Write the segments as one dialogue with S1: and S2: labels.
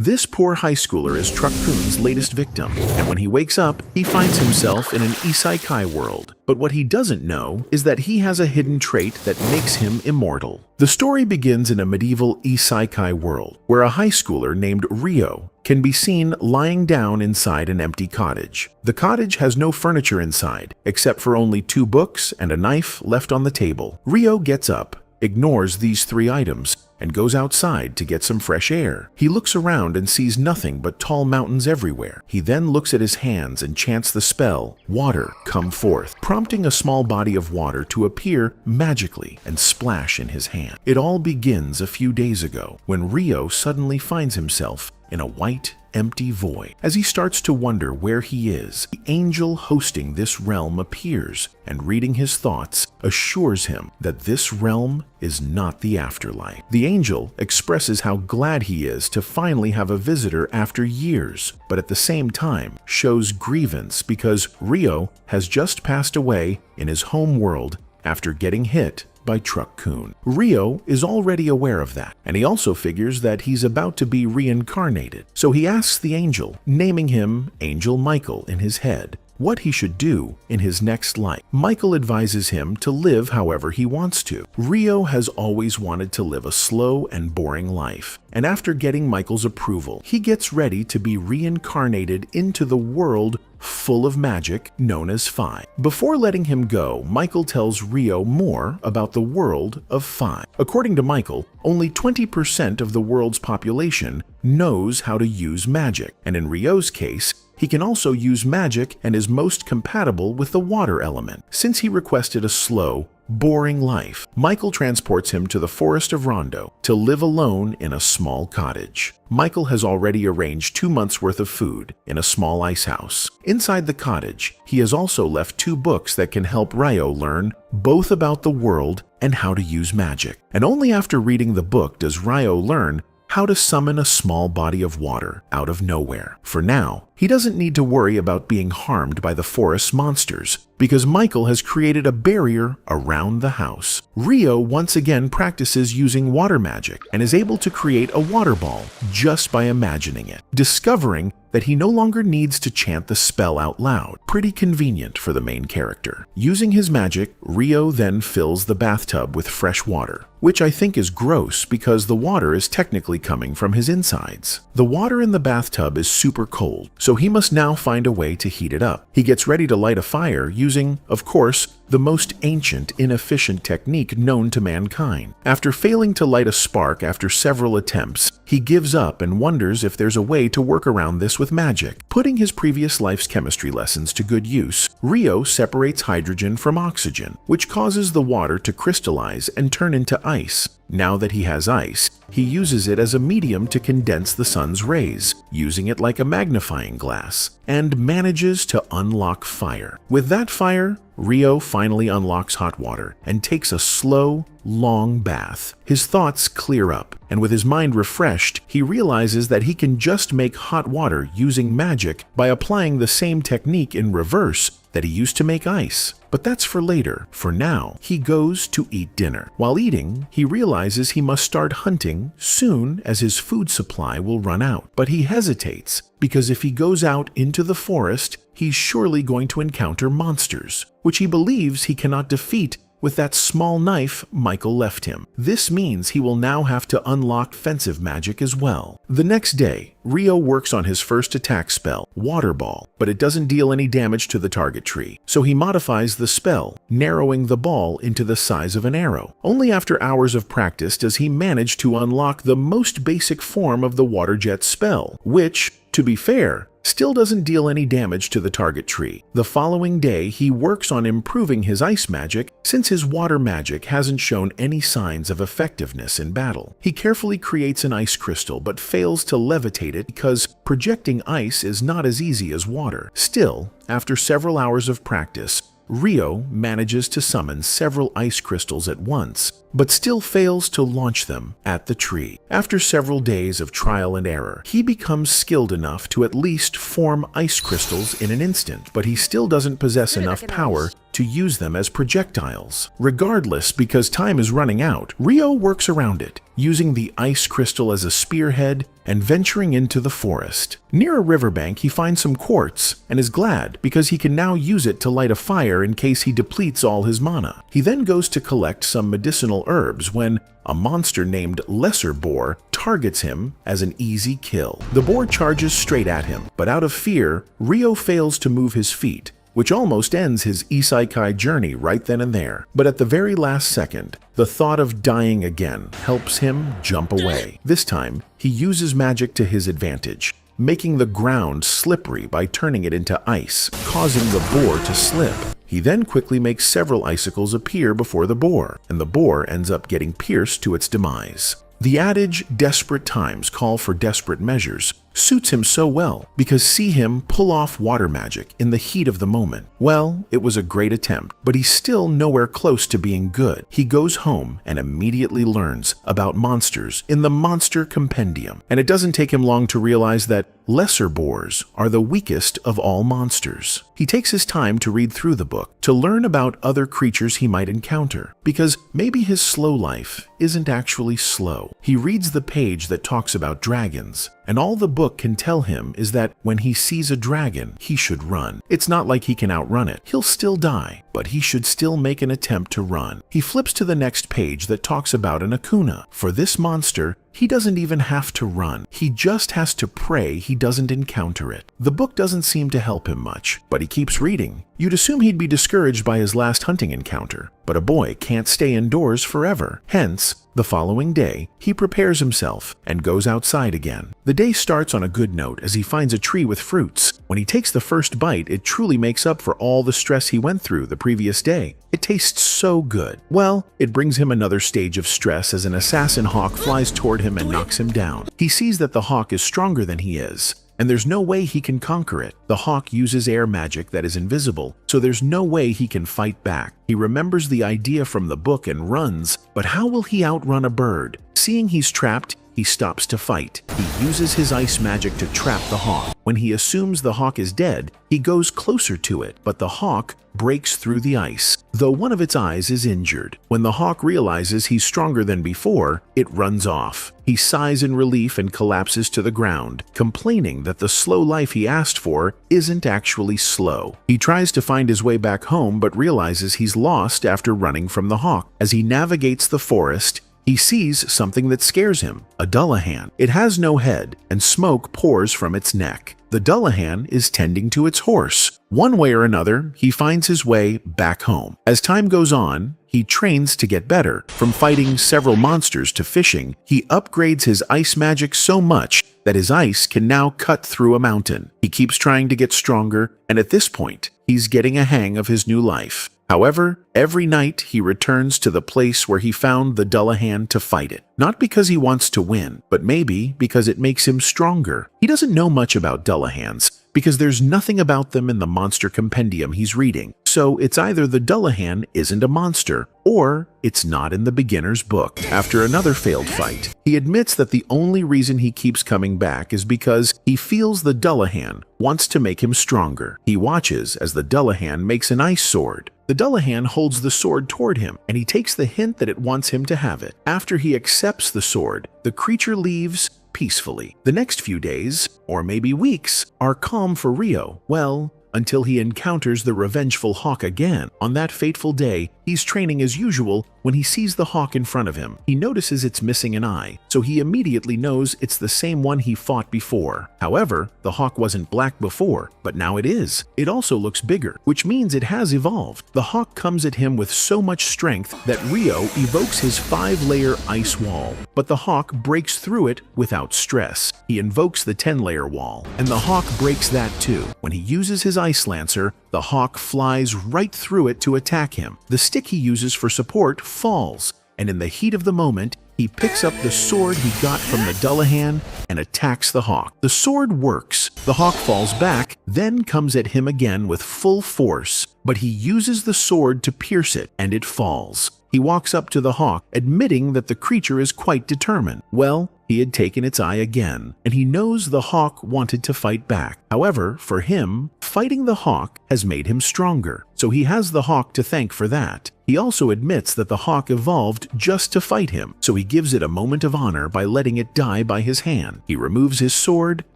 S1: This poor high schooler is Truck Kun's latest victim, and when he wakes up, he finds himself in an isekai world. But what he doesn't know is that he has a hidden trait that makes him immortal. The story begins in a medieval isekai world, where a high schooler named Ryo can be seen lying down inside an empty cottage. The cottage has no furniture inside, except for only 2 books and a knife left on the table. Ryo gets up, ignores these 3 items, and goes outside to get some fresh air. He looks around and sees nothing but tall mountains everywhere. He then looks at his hands and chants the spell, "Water, come forth," prompting a small body of water to appear magically and splash in his hand. It all begins a few days ago, when Ryo suddenly finds himself in a white, empty void. As he starts to wonder where he is, the angel hosting this realm appears and, reading his thoughts, assures him that this realm is not the afterlife. The angel expresses how glad he is to finally have a visitor after years, but at the same time shows grievance because Ryo has just passed away in his home world after getting hit by Truck Kun. Ryo is already aware of that, and he also figures that he's about to be reincarnated. So he asks the angel, naming him Angel Michael in his head, what he should do in his next life. Michael advises him to live however he wants to. Ryo has always wanted to live a slow and boring life, and after getting Michael's approval, he gets ready to be reincarnated into the world full of magic known as Phi. Before letting him go, Michael tells Ryo more about the world of Phi. According to Michael, only 20% of the world's population knows how to use magic, and in Ryo's case, he can also use magic and is most compatible with the water element. Since he requested a slow, boring life, Michael transports him to the forest of Rondo to live alone in a small cottage. Michael has already arranged 2 months' worth of food in a small ice house. Inside the cottage, he has also left 2 books that can help Ryo learn both about the world and how to use magic. And only after reading the book does Ryo learn how to summon a small body of water out of nowhere. For now, he doesn't need to worry about being harmed by the forest's monsters, because Michael has created a barrier around the house. Ryo once again practices using water magic and is able to create a water ball just by imagining it, discovering that he no longer needs to chant the spell out loud. Pretty convenient for the main character. Using his magic, Ryo then fills the bathtub with fresh water, which I think is gross because the water is technically coming from his insides. The water in the bathtub is super cold, so he must now find a way to heat it up. He gets ready to light a fire using, of course, the most ancient, inefficient technique known to mankind. After failing to light a spark after several attempts, he gives up and wonders if there's a way to work around this with magic. Putting his previous life's chemistry lessons to good use, Ryo separates hydrogen from oxygen, which causes the water to crystallize and turn into ice. Now that he has ice, he uses it as a medium to condense the sun's rays, using it like a magnifying glass, and manages to unlock fire. With that fire, Ryo finally unlocks hot water and takes a slow, long bath. His thoughts clear up, and with his mind refreshed, he realizes that he can just make hot water using magic by applying the same technique in reverse that he used to make ice. But that's for later. For now, he goes to eat dinner. While eating, he realizes he must start hunting soon as his food supply will run out. But he hesitates because if he goes out into the forest, he's surely going to encounter monsters, which he believes he cannot defeat with that small knife Michael left him. This means he will now have to unlock offensive magic as well. The next day, Ryo works on his first attack spell, Water Ball, but it doesn't deal any damage to the target tree, so he modifies the spell, narrowing the ball into the size of an arrow. Only after hours of practice does he manage to unlock the most basic form of the Water Jet spell, which, to be fair, still doesn't deal any damage to the target tree. The following day, he works on improving his ice magic since his water magic hasn't shown any signs of effectiveness in battle. He carefully creates an ice crystal but fails to levitate it because projecting ice is not as easy as water. Still, after several hours of practice, Ryo manages to summon several ice crystals at once but still fails to launch them at the tree. After several days of trial and error, he becomes skilled enough to at least form ice crystals in an instant, but he still doesn't possess enough power to use them as projectiles. Regardless, because time is running out, Rio works around it, using the ice crystal as a spearhead and venturing into the forest. Near a riverbank, he finds some quartz and is glad because he can now use it to light a fire in case he depletes all his mana. He then goes to collect some medicinal herbs when a monster named Lesser Boar targets him as an easy kill. The boar charges straight at him, but out of fear, Rio fails to move his feet, which almost ends his isekai journey right then and there. But at the very last second, the thought of dying again helps him jump away. This time, he uses magic to his advantage, making the ground slippery by turning it into ice, causing the boar to slip. He then quickly makes several icicles appear before the boar, and the boar ends up getting pierced to its demise. The adage, "desperate times call for desperate measures," suits him so well, because see him pull off water magic in the heat of the moment. Well, it was a great attempt, but he's still nowhere close to being good. He goes home and immediately learns about monsters in the Monster Compendium, and it doesn't take him long to realize that lesser boars are the weakest of all monsters. He takes his time to read through the book to learn about other creatures he might encounter, because maybe his slow life isn't actually slow. He reads the page that talks about dragons, and all the book can tell him is that when he sees a dragon, he should run. It's not like he can outrun it. He'll still die, but he should still make an attempt to run. He flips to the next page that talks about an Akuna. For this monster, he doesn't even have to run. He just has to pray he doesn't encounter it. The book doesn't seem to help him much, but he keeps reading. You'd assume he'd be discouraged by his last hunting encounter, but a boy can't stay indoors forever. Hence, the following day, he prepares himself and goes outside again. The day starts on a good note as he finds a tree with fruits. When he takes the first bite, it truly makes up for all the stress he went through the previous day. It tastes so good. Well, it brings him another stage of stress as an assassin hawk flies toward him and knocks him down. He sees that the hawk is stronger than he is, and there's no way he can conquer it. The hawk uses air magic that is invisible, so there's no way he can fight back. He remembers the idea from the book and runs, but how will he outrun a bird? Seeing he's trapped, he stops to fight. He uses his ice magic to trap the hawk. When he assumes the hawk is dead, he goes closer to it, but the hawk breaks through the ice, though one of its eyes is injured. When the hawk realizes he's stronger than before, it runs off. He sighs in relief and collapses to the ground, complaining that the slow life he asked for isn't actually slow. He tries to find his way back home but realizes he's lost after running from the hawk. As he navigates the forest, he sees something that scares him, a Dullahan. It has no head, and smoke pours from its neck. The Dullahan is tending to its horse. One way or another, he finds his way back home. As time goes on, he trains to get better. From fighting several monsters to fishing, he upgrades his ice magic so much that his ice can now cut through a mountain. He keeps trying to get stronger, and at this point, he's getting a hang of his new life. However, every night he returns to the place where he found the Dullahan to fight it. Not because he wants to win, but maybe because it makes him stronger. He doesn't know much about Dullahans, because there's nothing about them in the Monster Compendium he's reading. So it's either the Dullahan isn't a monster, or it's not in the beginner's book. After another failed fight, he admits that the only reason he keeps coming back is because he feels the Dullahan wants to make him stronger. He watches as the Dullahan makes an ice sword. The Dullahan holds the sword toward him, and he takes the hint that it wants him to have it. After he accepts the sword, the creature leaves peacefully. The next few days, or maybe weeks, are calm for Rio. Well, until he encounters the revengeful hawk again. On that fateful day, he's training as usual when he sees the hawk in front of him. He notices it's missing an eye, so he immediately knows it's the same one he fought before. However, the hawk wasn't black before, but now it is. It also looks bigger, which means it has evolved. The hawk comes at him with so much strength that Rio evokes his 5-layer ice wall, but the hawk breaks through it without stress. He invokes the 10-layer wall, and the hawk breaks that too. When he uses his ice lancer, the hawk flies right through it to attack him. The stick he uses for support falls, and in the heat of the moment, he picks up the sword he got from the Dullahan and attacks the hawk. The sword works. The hawk falls back, then comes at him again with full force, but he uses the sword to pierce it, and it falls. He walks up to the hawk, admitting that the creature is quite determined. Well, he had taken its eye again, and he knows the hawk wanted to fight back. However, for him, fighting the hawk has made him stronger, so he has the hawk to thank for that. He also admits that the hawk evolved just to fight him, so he gives it a moment of honor by letting it die by his hand. He removes his sword,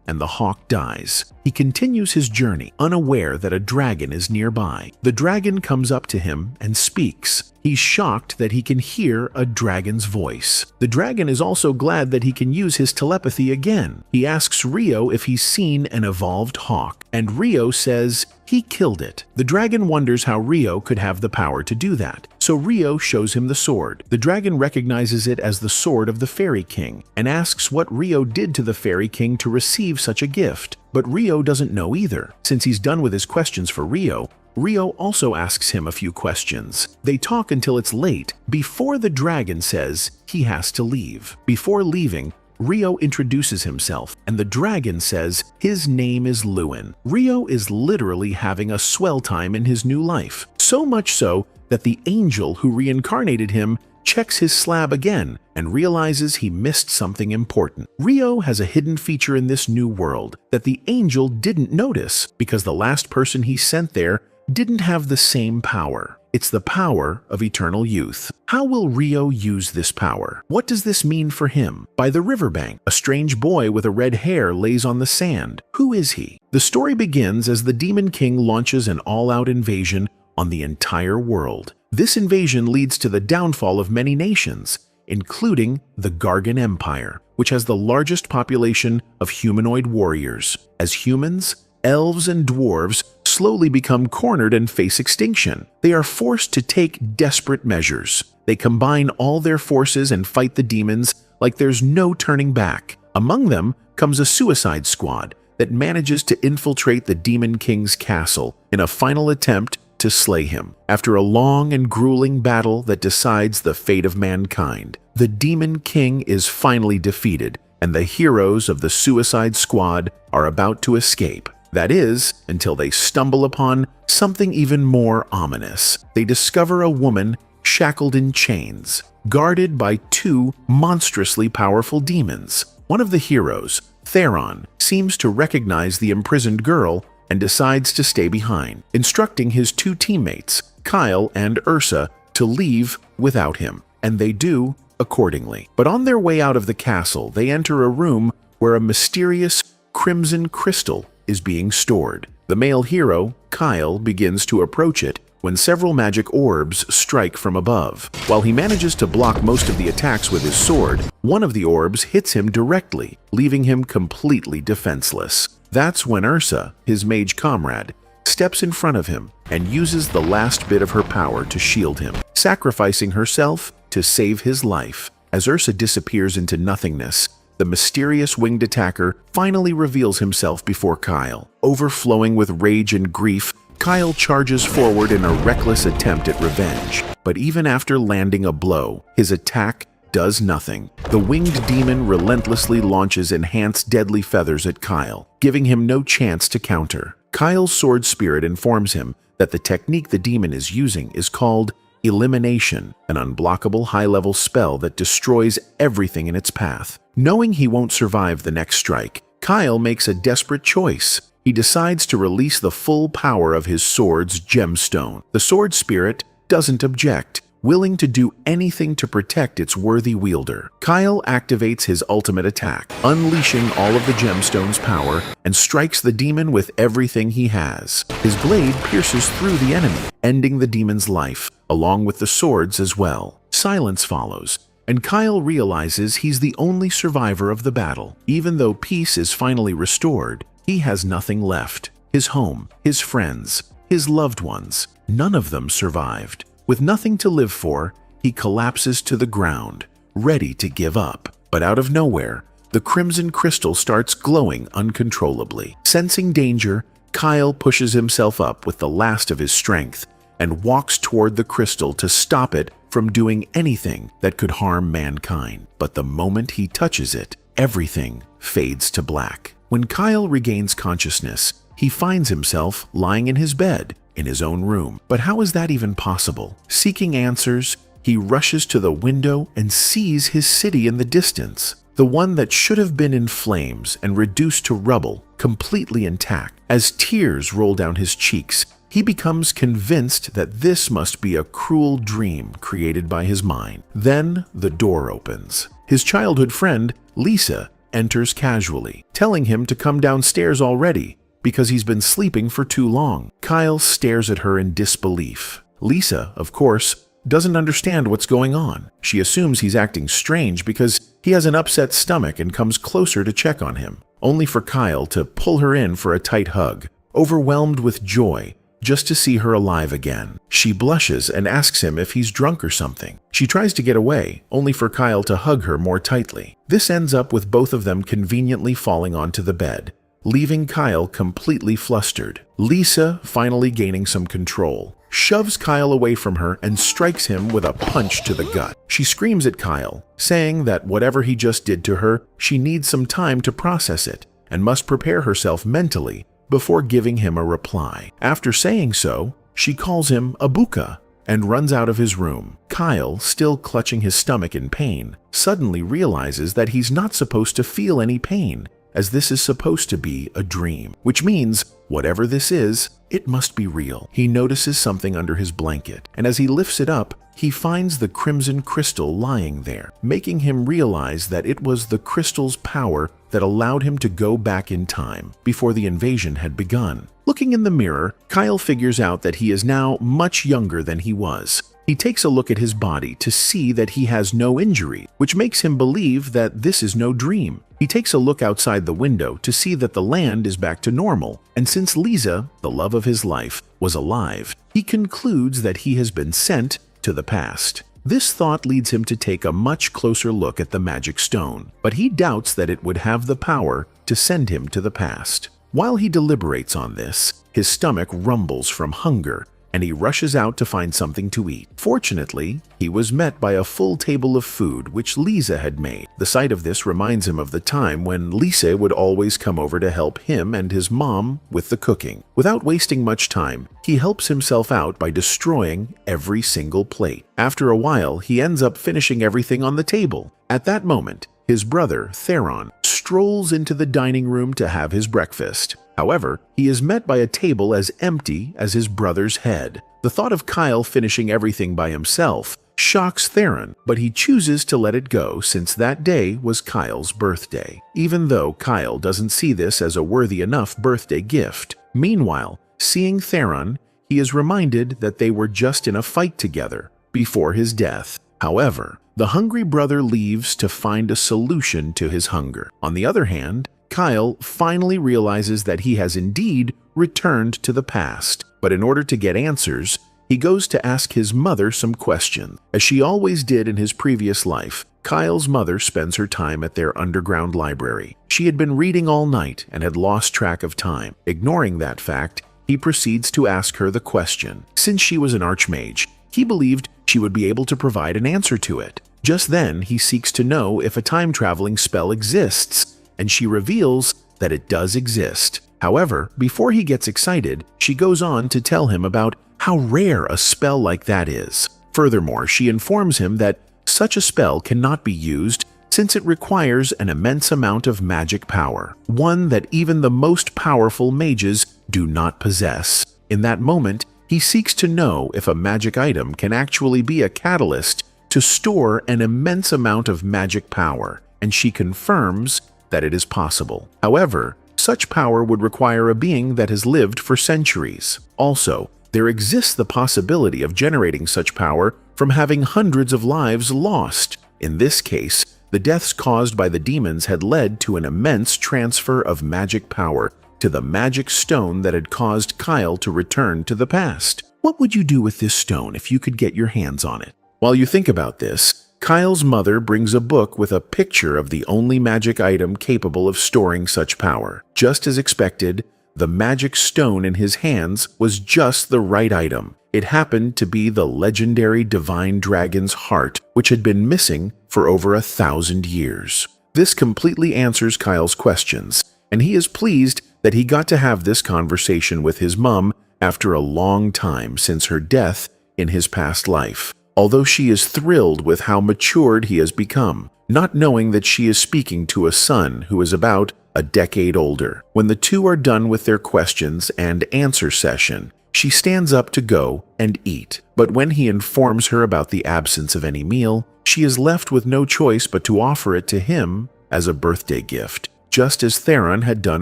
S1: and the hawk dies. He continues his journey, unaware that a dragon is nearby. The dragon comes up to him and speaks. He's shocked that he can hear a dragon's voice. The dragon is also glad that he can use his telepathy again. He asks Rio if he's seen an evolved hawk, and Rio says he killed it. The dragon wonders how Rio could have the power to do that, so Rio shows him the sword. The dragon recognizes it as the sword of the Fairy King and asks what Rio did to the Fairy King to receive such a gift. But Rio doesn't know either. Since he's done with his questions for Rio, Rio also asks him a few questions. They talk until it's late, before the dragon says he has to leave. Before leaving, Rio introduces himself, and the dragon says his name is Lewin. Rio is literally having a swell time in his new life. So much so that the angel who reincarnated him checks his slab again and realizes he missed something important. Rio has a hidden feature in this new world that the angel didn't notice because the last person he sent there didn't have the same power. It's the power of eternal youth. How will Rio use this power? What does this mean for him? By the riverbank, a strange boy with a red hair lays on the sand. Who is he? The story begins as the Demon King launches an all-out invasion on the entire world. This invasion leads to the downfall of many nations, including the Gargan Empire, which has the largest population of humanoid warriors. As humans, elves, and dwarves slowly become cornered and face extinction, they are forced to take desperate measures. They combine all their forces and fight the demons like there's no turning back. Among them comes a suicide squad that manages to infiltrate the Demon King's castle in a final attempt to slay him. After a long and grueling battle that decides the fate of mankind, the Demon King is finally defeated, and the heroes of the Suicide Squad are about to escape. That is, until they stumble upon something even more ominous. They discover a woman shackled in chains, guarded by two monstrously powerful demons. One of the heroes, Theron, seems to recognize the imprisoned girl and decides to stay behind, instructing his two teammates, Kyle and Ursa, to leave without him, and they do accordingly. But on their way out of the castle, they enter a room where a mysterious crimson crystal is being stored. The male hero, Kyle, begins to approach it when several magic orbs strike from above. While he manages to block most of the attacks with his sword, one of the orbs hits him directly, leaving him completely defenseless. That's when Ursa, his mage comrade, steps in front of him and uses the last bit of her power to shield him, sacrificing herself to save his life. As Ursa disappears into nothingness, the mysterious winged attacker finally reveals himself before Kyle. Overflowing with rage and grief, Kyle charges forward in a reckless attempt at revenge. But even after landing a blow, his attack does nothing. The winged demon relentlessly launches enhanced deadly feathers at Kyle, giving him no chance to counter. Kyle's sword spirit informs him that the technique the demon is using is called Elimination, an unblockable high-level spell that destroys everything in its path. Knowing he won't survive the next strike, Kyle makes a desperate choice. He decides to release the full power of his sword's gemstone. The sword spirit doesn't object, willing to do anything to protect its worthy wielder. Kyle activates his ultimate attack, unleashing all of the gemstone's power, and strikes the demon with everything he has. His blade pierces through the enemy, ending the demon's life, along with the swords as well. Silence follows, and Kyle realizes he's the only survivor of the battle. Even though peace is finally restored, he has nothing left. His home, his friends, his loved ones, none of them survived. With nothing to live for, he collapses to the ground, ready to give up. But out of nowhere, the crimson crystal starts glowing uncontrollably. Sensing danger, Kyle pushes himself up with the last of his strength and walks toward the crystal to stop it from doing anything that could harm mankind. But the moment he touches it, everything fades to black. When Kyle regains consciousness, he finds himself lying in his bed in his own room. But how is that even possible? Seeking answers, he rushes to the window and sees his city in the distance, the one that should have been in flames and reduced to rubble, completely intact. As tears roll down his cheeks, he becomes convinced that this must be a cruel dream created by his mind. Then the door opens. His childhood friend, Lisa, enters casually, telling him to come downstairs already because he's been sleeping for too long. Kyle stares at her in disbelief. Lisa, of course, doesn't understand what's going on. She assumes he's acting strange because he has an upset stomach and comes closer to check on him, only for Kyle to pull her in for a tight hug, overwhelmed with joy just to see her alive again. She blushes and asks him if he's drunk or something. She tries to get away, only for Kyle to hug her more tightly. This ends up with both of them conveniently falling onto the bed, leaving Kyle completely flustered. Lisa, finally gaining some control, shoves Kyle away from her and strikes him with a punch to the gut. She screams at Kyle, saying that whatever he just did to her, she needs some time to process it and must prepare herself mentally before giving him a reply. After saying so, she calls him a buka and runs out of his room. Kyle, still clutching his stomach in pain, suddenly realizes that he's not supposed to feel any pain, as this is supposed to be a dream, which means whatever this is, it must be real. He notices something under his blanket, and as he lifts it up, he finds the crimson crystal lying there, making him realize that it was the crystal's power that allowed him to go back in time before the invasion had begun. Looking in the mirror, Kyle figures out that he is now much younger than he was. He takes a look at his body to see that he has no injury, which makes him believe that this is no dream. He takes a look outside the window to see that the land is back to normal, and since Lisa, the love of his life, was alive, he concludes that he has been sent to the past. This thought leads him to take a much closer look at the magic stone, but he doubts that it would have the power to send him to the past. While he deliberates on this, his stomach rumbles from hunger, and he rushes out to find something to eat. Fortunately, he was met by a full table of food which Lisa had made. The sight of this reminds him of the time when Lisa would always come over to help him and his mom with the cooking. Without wasting much time, he helps himself out by destroying every single plate. After a while, he ends up finishing everything on the table. At that moment, his brother, Theron, strolls into the dining room to have his breakfast. However, he is met by a table as empty as his brother's head. The thought of Kyle finishing everything by himself shocks Theron, but he chooses to let it go since that day was Kyle's birthday, even though Kyle doesn't see this as a worthy enough birthday gift. Meanwhile, seeing Theron, he is reminded that they were just in a fight together before his death. However, the hungry brother leaves to find a solution to his hunger. On the other hand, Kyle finally realizes that he has indeed returned to the past, but in order to get answers, he goes to ask his mother some questions. As she always did in his previous life, Kyle's mother spends her time at their underground library. She had been reading all night and had lost track of time. Ignoring that fact, he proceeds to ask her the question. Since she was an archmage, he believed she would be able to provide an answer to it. Just then, he seeks to know if a time-traveling spell exists, and she reveals that it does exist. However, before he gets excited, she goes on to tell him about how rare a spell like that is. Furthermore, she informs him that such a spell cannot be used since it requires an immense amount of magic power, one that even the most powerful mages do not possess. In that moment, he seeks to know if a magic item can actually be a catalyst to store an immense amount of magic power, and she confirms that it is possible. However, such power would require a being that has lived for centuries. Also, there exists the possibility of generating such power from having hundreds of lives lost. In this case, the deaths caused by the demons had led to an immense transfer of magic power to the magic stone that had caused Kyle to return to the past. What would you do with this stone if you could get your hands on it? While you think about this, Kyle's mother brings a book with a picture of the only magic item capable of storing such power. Just as expected, the magic stone in his hands was just the right item. It happened to be the legendary divine dragon's heart, which had been missing for over 1,000 years. This completely answers Kyle's questions, and he is pleased that he got to have this conversation with his mom after a long time since her death in his past life. although she is thrilled with how matured he has become, not knowing that she is speaking to a son who is about a decade older. When the two are done with their questions and answer session, she stands up to go and eat. But when he informs her about the absence of any meal, she is left with no choice but to offer it to him as a birthday gift, just as Theron had done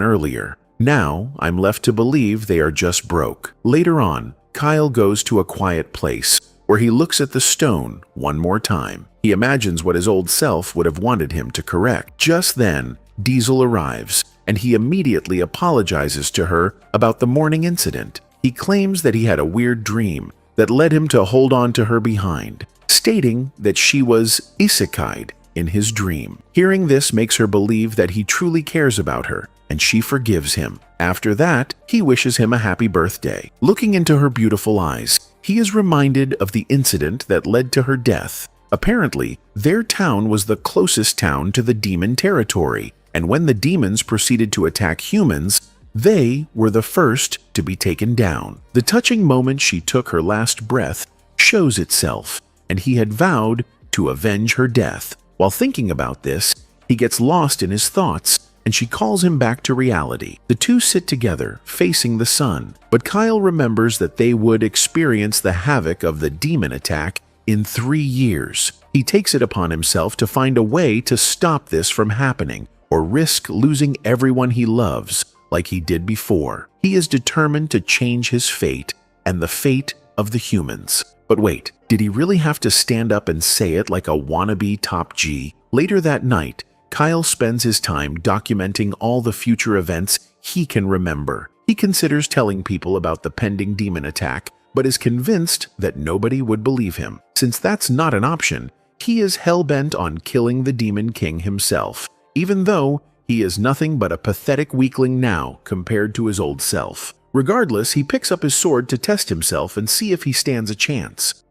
S1: earlier. Now, I'm left to believe they are just broke. Later on, Kyle goes to a quiet place where he looks at the stone one more time. He imagines what his old self would have wanted him to correct. Just then, Diesel arrives, and he immediately apologizes to her about the morning incident. He claims that he had a weird dream that led him to hold on to her behind, stating that she was isekai'd in his dream. Hearing this makes her believe that he truly cares about her, and she forgives him. After that, he wishes him a happy birthday. Looking into her beautiful eyes, he is reminded of the incident that led to her death. Apparently, their town was the closest town to the demon territory, and when the demons proceeded to attack humans, they were the first to be taken down. The touching moment she took her last breath shows itself, and he had vowed to avenge her death. While thinking about this, he gets lost in his thoughts, and she calls him back to reality. The two sit together, facing the sun, but Kyle remembers that they would experience the havoc of the demon attack in 3 years. He takes it upon himself to find a way to stop this from happening, or risk losing everyone he loves, like he did before. He is determined to change his fate and the fate of the humans. But wait, did he really have to stand up and say it like a wannabe top G? Later that night, Kyle spends his time documenting all the future events he can remember. He considers telling people about the pending demon attack, but is convinced that nobody would believe him. Since that's not an option, he is hell-bent on killing the Demon King himself, even though he is nothing but a pathetic weakling now compared to his old self. Regardless, he picks up his sword to test himself and see if he stands a chance.